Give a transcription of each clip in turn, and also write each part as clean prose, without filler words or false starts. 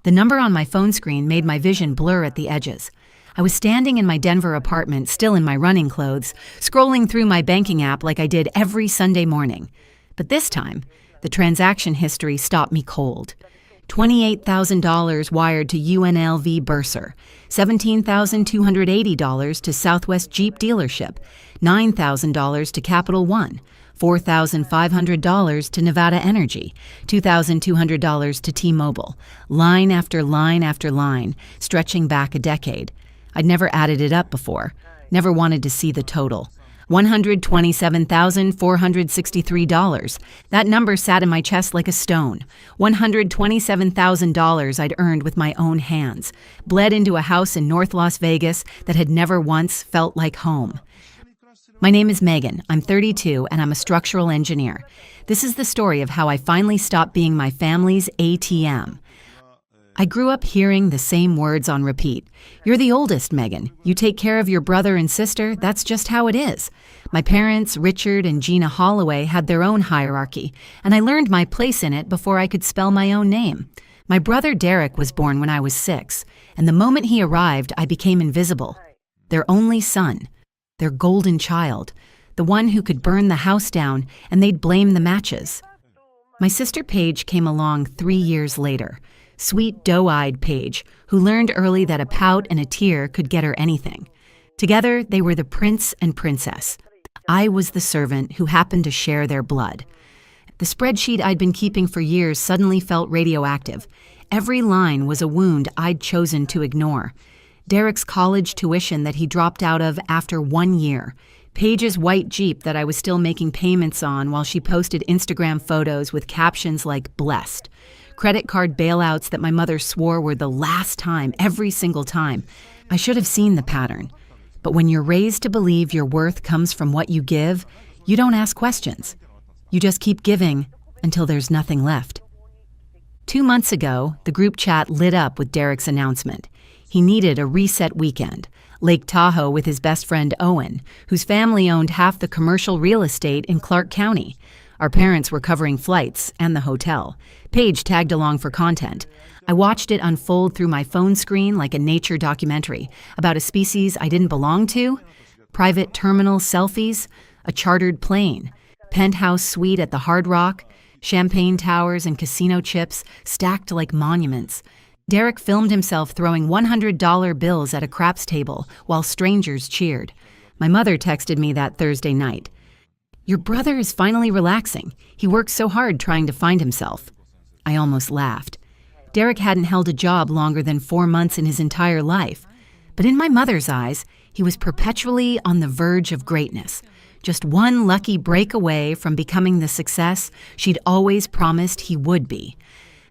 The number on my phone screen made my vision blur at the edges. I was standing in my Denver apartment, still in my running clothes, scrolling through my banking app like I did every Sunday morning. But this time, the transaction history stopped me cold. $28,000 wired to UNLV Bursar, $17,280 to Southwest Jeep dealership, $9,000 to Capital One, $4,500 to Nevada Energy, $2,200 to T-Mobile, line after line after line, stretching back a decade. I'd never added it up before, never wanted to see the total. $127,463. That number sat in my chest like a stone. $127,000 I'd earned with my own hands, bled into a house in North Las Vegas that had never once felt like home. My name is Megan. I'm 32 and I'm a structural engineer. This is the story of how I finally stopped being my family's ATM. I grew up hearing the same words on repeat. You're the oldest, Megan. You take care of your brother and sister. That's just how it is. My parents, Richard and Gina Holloway, had their own hierarchy, and I learned my place in it before I could spell my own name. My brother Derek was born when I was 6, and the moment he arrived, I became invisible. Their only son, their golden child, the one who could burn the house down and they'd blame the matches. My sister Paige came along 3 years later. Sweet, doe-eyed Paige, who learned early that a pout and a tear could get her anything. Together, they were the prince and princess. I was the servant who happened to share their blood. The spreadsheet I'd been keeping for years suddenly felt radioactive. Every line was a wound I'd chosen to ignore. Derek's college tuition that he dropped out of after 1 year. Paige's white Jeep that I was still making payments on while she posted Instagram photos with captions like "blessed." Credit card bailouts that my mother swore were the last time, every single time. I should have seen the pattern. But when you're raised to believe your worth comes from what you give, you don't ask questions. You just keep giving until there's nothing left. 2 months ago, the group chat lit up with Derek's announcement. He needed a reset weekend. Lake Tahoe with his best friend Owen, whose family owned half the commercial real estate in Clark County. Our parents were covering flights and the hotel. Paige tagged along for content. I watched it unfold through my phone screen like a nature documentary about a species I didn't belong to. Private terminal selfies, a chartered plane, penthouse suite at the Hard Rock, champagne towers and casino chips stacked like monuments. Derek filmed himself throwing $100 bills at a craps table while strangers cheered. My mother texted me that Thursday night. "Your brother is finally relaxing. He worked so hard trying to find himself." I almost laughed. Derek hadn't held a job longer than 4 months in his entire life. But in my mother's eyes, he was perpetually on the verge of greatness. Just one lucky break away from becoming the success she'd always promised he would be.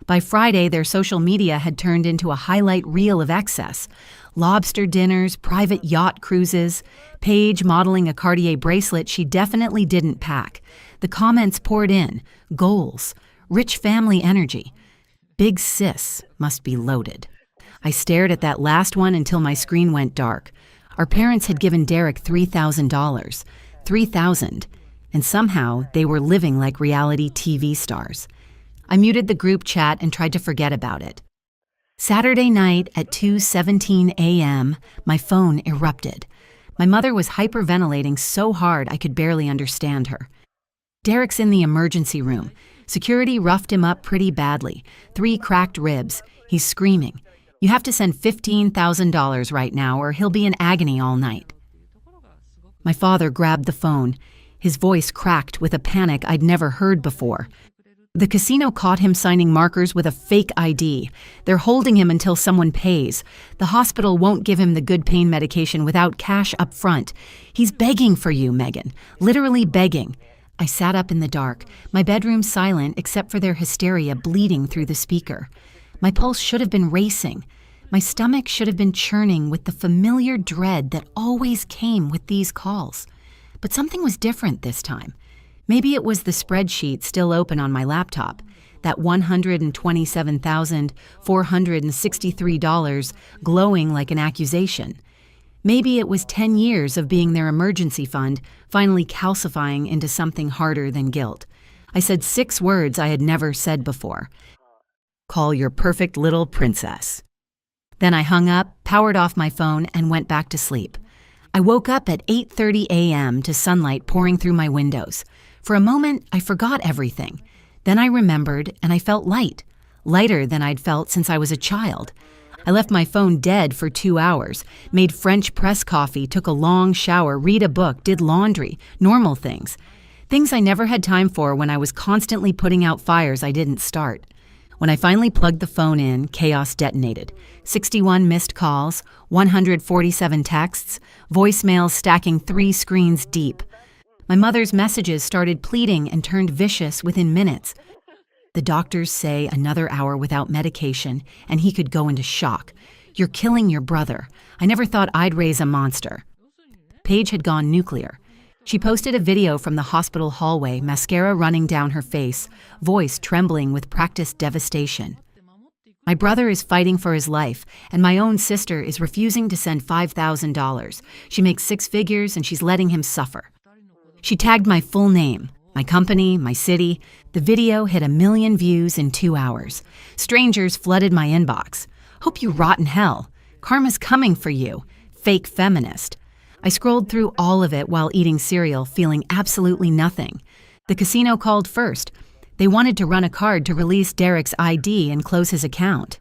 By Friday, their social media had turned into a highlight reel of excess. Lobster dinners, private yacht cruises, Paige modeling a Cartier bracelet she definitely didn't pack. The comments poured in. Goals. Rich family energy. Big sis must be loaded. I stared at that last one until my screen went dark. Our parents had given Derek $3,000. $3,000. And somehow they were living like reality TV stars. I muted the group chat and tried to forget about it. Saturday night at 2:17 a.m., my phone erupted. My mother was hyperventilating so hard I could barely understand her. Derek's in the emergency room. Security roughed him up pretty badly. 3 cracked ribs. He's screaming. "You have to send $15,000 right now or he'll be in agony all night." My father grabbed the phone. His voice cracked with a panic I'd never heard before. The casino caught him signing markers with a fake ID. They're holding him until someone pays. The hospital won't give him the good pain medication without cash up front. He's begging for you, Megan. Literally begging. I sat up in the dark, my bedroom silent except for their hysteria bleeding through the speaker. My pulse should have been racing. My stomach should have been churning with the familiar dread that always came with these calls. But something was different this time. Maybe it was the spreadsheet still open on my laptop, that $127,463 glowing like an accusation. Maybe it was 10 years of being their emergency fund finally calcifying into something harder than guilt. I said 6 words I had never said before. Call your perfect little princess. Then I hung up, powered off my phone, and went back to sleep. I woke up at 8:30 a.m. to sunlight pouring through my windows. For a moment, I forgot everything. Then I remembered, and I felt light. Lighter than I'd felt since I was a child. I left my phone dead for 2 hours, made French press coffee, took a long shower, read a book, did laundry, normal things. Things I never had time for when I was constantly putting out fires I didn't start. When I finally plugged the phone in, chaos detonated. 61 missed calls, 147 texts, voicemails stacking 3 screens deep. My mother's messages started pleading and turned vicious within minutes. The doctors say another hour without medication, and he could go into shock. You're killing your brother. I never thought I'd raise a monster. Paige had gone nuclear. She posted a video from the hospital hallway, mascara running down her face, voice trembling with practiced devastation. My brother is fighting for his life, and my own sister is refusing to send $5,000. She makes 6 figures, and she's letting him suffer. She tagged my full name, my company, my city. The video hit 1 million views in 2 hours. Strangers flooded my inbox. Hope you rot in hell. Karma's coming for you. Fake feminist. I scrolled through all of it while eating cereal, feeling absolutely nothing. The casino called first. They wanted to run a card to release Derek's ID and close his account.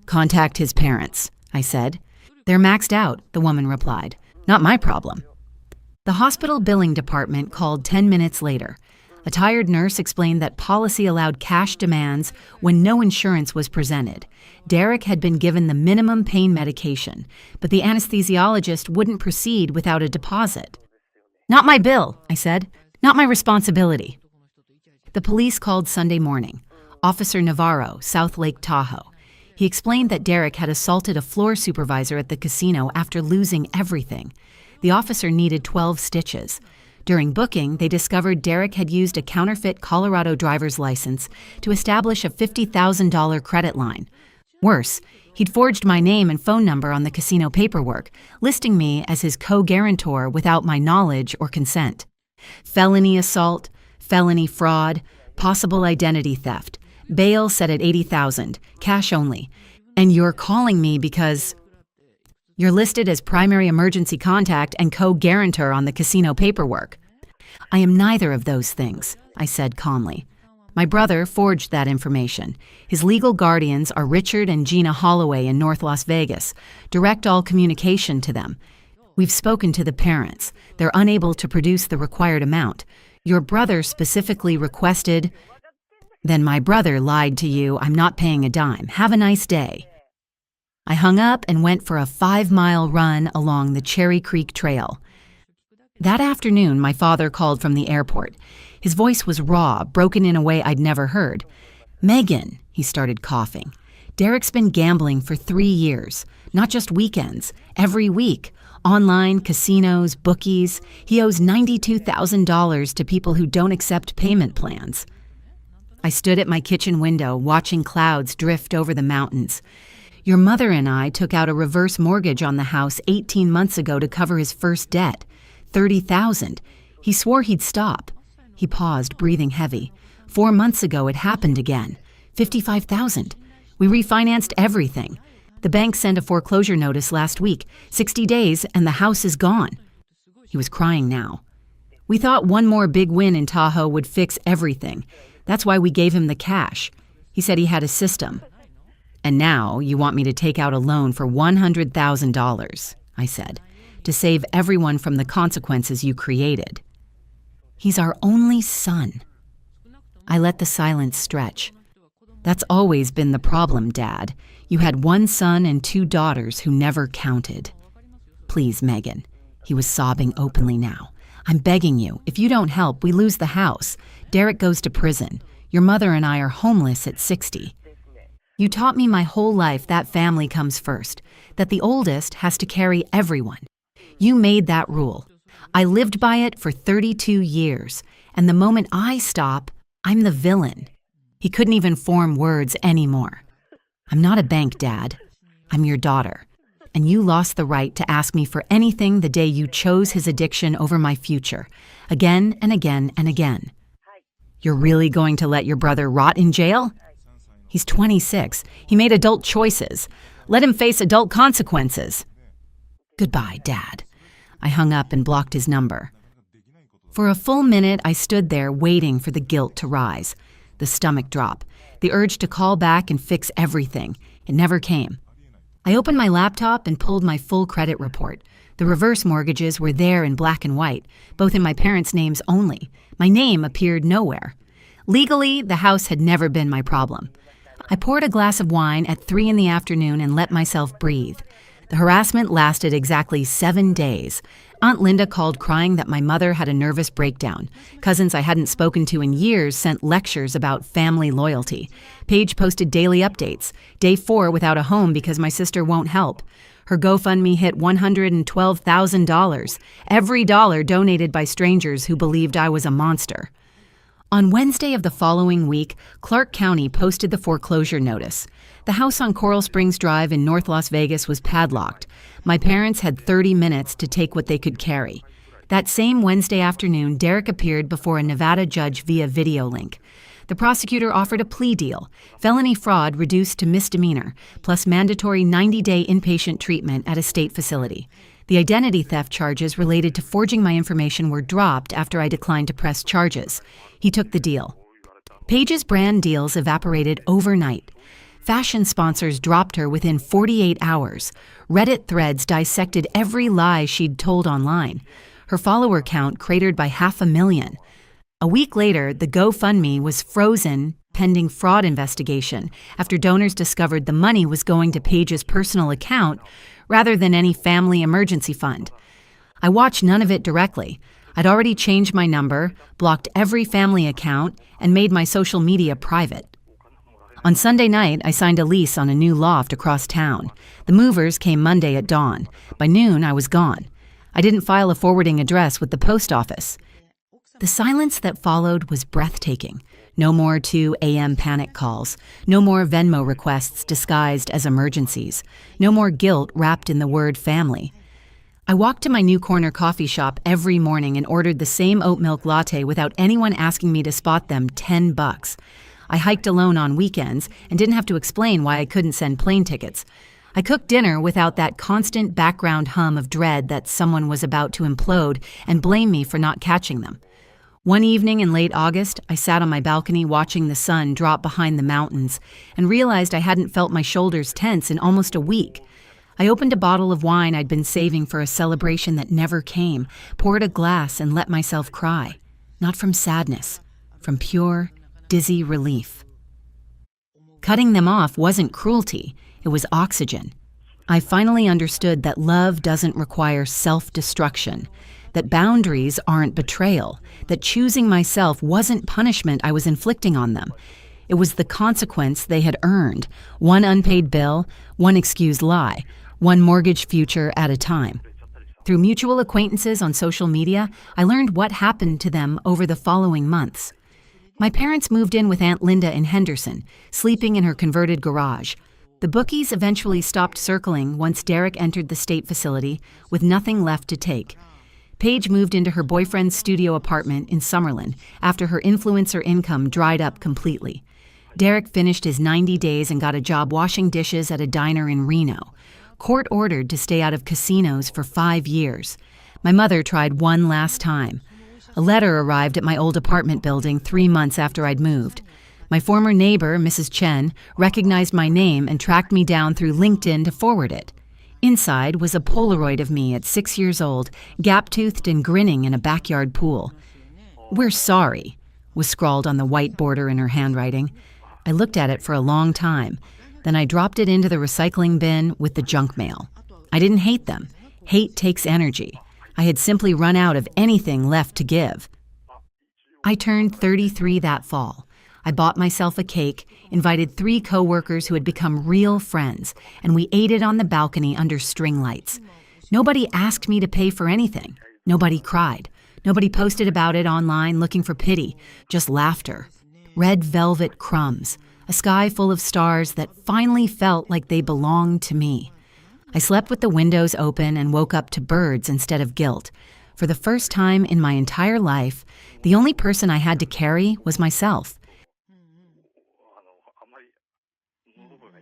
Contact his parents, I said. They're maxed out, the woman replied. Not my problem. The hospital billing department called 10 minutes later. A tired nurse explained that policy allowed cash demands when no insurance was presented. Derek had been given the minimum pain medication, but the anesthesiologist wouldn't proceed without a deposit. Not my bill, I said. Not my responsibility. The police called Sunday morning. Officer Navarro, South Lake Tahoe. He explained that Derek had assaulted a floor supervisor at the casino after losing everything. The officer needed 12 stitches. During booking, they discovered Derek had used a counterfeit Colorado driver's license to establish a $50,000 credit line. Worse, he'd forged my name and phone number on the casino paperwork, listing me as his co-guarantor without my knowledge or consent. Felony assault, felony fraud, possible identity theft. Bail set at $80,000, cash only. And you're calling me because you're listed as primary emergency contact and co-guarantor on the casino paperwork. I am neither of those things, I said calmly. My brother forged that information. His legal guardians are Richard and Gina Holloway in North Las Vegas. Direct all communication to them. We've spoken to the parents. They're unable to produce the required amount. Your brother specifically requested. Then my brother lied to you. I'm not paying a dime. Have a nice day. I hung up and went for a 5-mile run along the Cherry Creek Trail. That afternoon, my father called from the airport. His voice was raw, broken in a way I'd never heard. Megan, he started coughing. Derek's been gambling for 3 years, not just weekends, every week. Online, casinos, bookies. He owes $92,000 to people who don't accept payment plans. I stood at my kitchen window, watching clouds drift over the mountains. Your mother and I took out a reverse mortgage on the house 18 months ago to cover his first debt, $30,000. He swore he'd stop. He paused, breathing heavy. 4 months ago, it happened again, $55,000. We refinanced everything. The bank sent a foreclosure notice last week, 60 days, and the house is gone. He was crying now. We thought one more big win in Tahoe would fix everything. That's why we gave him the cash. He said he had a system. And now you want me to take out a loan for $100,000, I said, to save everyone from the consequences you created. He's our only son. I let the silence stretch. That's always been the problem, Dad. You had 1 son and 2 daughters who never counted. Please, Megan. He was sobbing openly now. I'm begging you, if you don't help, we lose the house. Derek goes to prison. Your mother and I are homeless at 60. You taught me my whole life that family comes first, that the oldest has to carry everyone. You made that rule. I lived by it for 32 years, and the moment I stop, I'm the villain. He couldn't even form words anymore. I'm not a bank, Dad. I'm your daughter, and you lost the right to ask me for anything the day you chose his addiction over my future, again and again and again. You're really going to let your brother rot in jail? He's 26. He made adult choices. Let him face adult consequences. Goodbye, Dad. I hung up and blocked his number. For a full minute, I stood there waiting for the guilt to rise, the stomach drop, the urge to call back and fix everything. It never came. I opened my laptop and pulled my full credit report. The reverse mortgages were there in black and white, both in my parents' names only. My name appeared nowhere. Legally, the house had never been my problem. I poured a glass of wine at 3 in the afternoon and let myself breathe. The harassment lasted exactly 7 days. Aunt Linda called crying that my mother had a nervous breakdown. Cousins I hadn't spoken to in years sent lectures about family loyalty. Paige posted daily updates. Day 4 without a home because my sister won't help. Her GoFundMe hit $112,000. Every dollar donated by strangers who believed I was a monster. On Wednesday of the following week, Clark County posted the foreclosure notice. The house on Coral Springs Drive in North Las Vegas was padlocked. My parents had 30 minutes to take what they could carry. That same Wednesday afternoon, Derek appeared before a Nevada judge via video link. The prosecutor offered a plea deal, felony fraud reduced to misdemeanor, plus mandatory 90-day inpatient treatment at a state facility. The identity theft charges related to forging my information were dropped after I declined to press charges. He took the deal. Paige's brand deals evaporated overnight. Fashion sponsors dropped her within 48 hours. Reddit threads dissected every lie she'd told online. Her follower count cratered by 500,000. A week later, the GoFundMe was frozen pending fraud investigation after donors discovered the money was going to Paige's personal account rather than any family emergency fund. I watched none of it directly. I'd already changed my number, blocked every family account, and made my social media private. On Sunday night, I signed a lease on a new loft across town. The movers came Monday at dawn. By noon, I was gone. I didn't file a forwarding address with the post office. The silence that followed was breathtaking. No more 2 a.m. panic calls. No more Venmo requests disguised as emergencies. No more guilt wrapped in the word family. I walked to my new corner coffee shop every morning and ordered the same oat milk latte without anyone asking me to spot them $10. I hiked alone on weekends and didn't have to explain why I couldn't send plane tickets. I cooked dinner without that constant background hum of dread that someone was about to implode and blame me for not catching them. One evening in late August, I sat on my balcony watching the sun drop behind the mountains and realized I hadn't felt my shoulders tense in almost a week. I opened a bottle of wine I'd been saving for a celebration that never came, poured a glass and let myself cry. Not from sadness, from pure, dizzy relief. Cutting them off wasn't cruelty, it was oxygen. I finally understood that love doesn't require self-destruction, that boundaries aren't betrayal, that choosing myself wasn't punishment I was inflicting on them. It was the consequence they had earned, one unpaid bill, one excused lie, one mortgage future at a time. Through mutual acquaintances on social media, I learned what happened to them over the following months. My parents moved in with Aunt Linda in Henderson, sleeping in her converted garage. The bookies eventually stopped circling once Derek entered the state facility with nothing left to take. Paige moved into her boyfriend's studio apartment in Summerlin after her influencer income dried up completely. Derek finished his 90 days and got a job washing dishes at a diner in Reno. Court-ordered to stay out of casinos for 5 years. My mother tried one last time. A letter arrived at my old apartment building 3 months after I'd moved. My former neighbor, Mrs. Chen, recognized my name and tracked me down through LinkedIn to forward it. Inside was a Polaroid of me at 6 years old, gap-toothed and grinning in a backyard pool. "We're sorry," was scrawled on the white border in her handwriting. I looked at it for a long time. Then I dropped it into the recycling bin with the junk mail. I didn't hate them. Hate takes energy. I had simply run out of anything left to give. I turned 33 that fall. I bought myself a cake, invited 3 coworkers who had become real friends, and we ate it on the balcony under string lights. Nobody asked me to pay for anything. Nobody cried. Nobody posted about it online looking for pity, just laughter. Red velvet crumbs, a sky full of stars that finally felt like they belonged to me. I slept with the windows open and woke up to birds instead of guilt. For the first time in my entire life, the only person I had to carry was myself.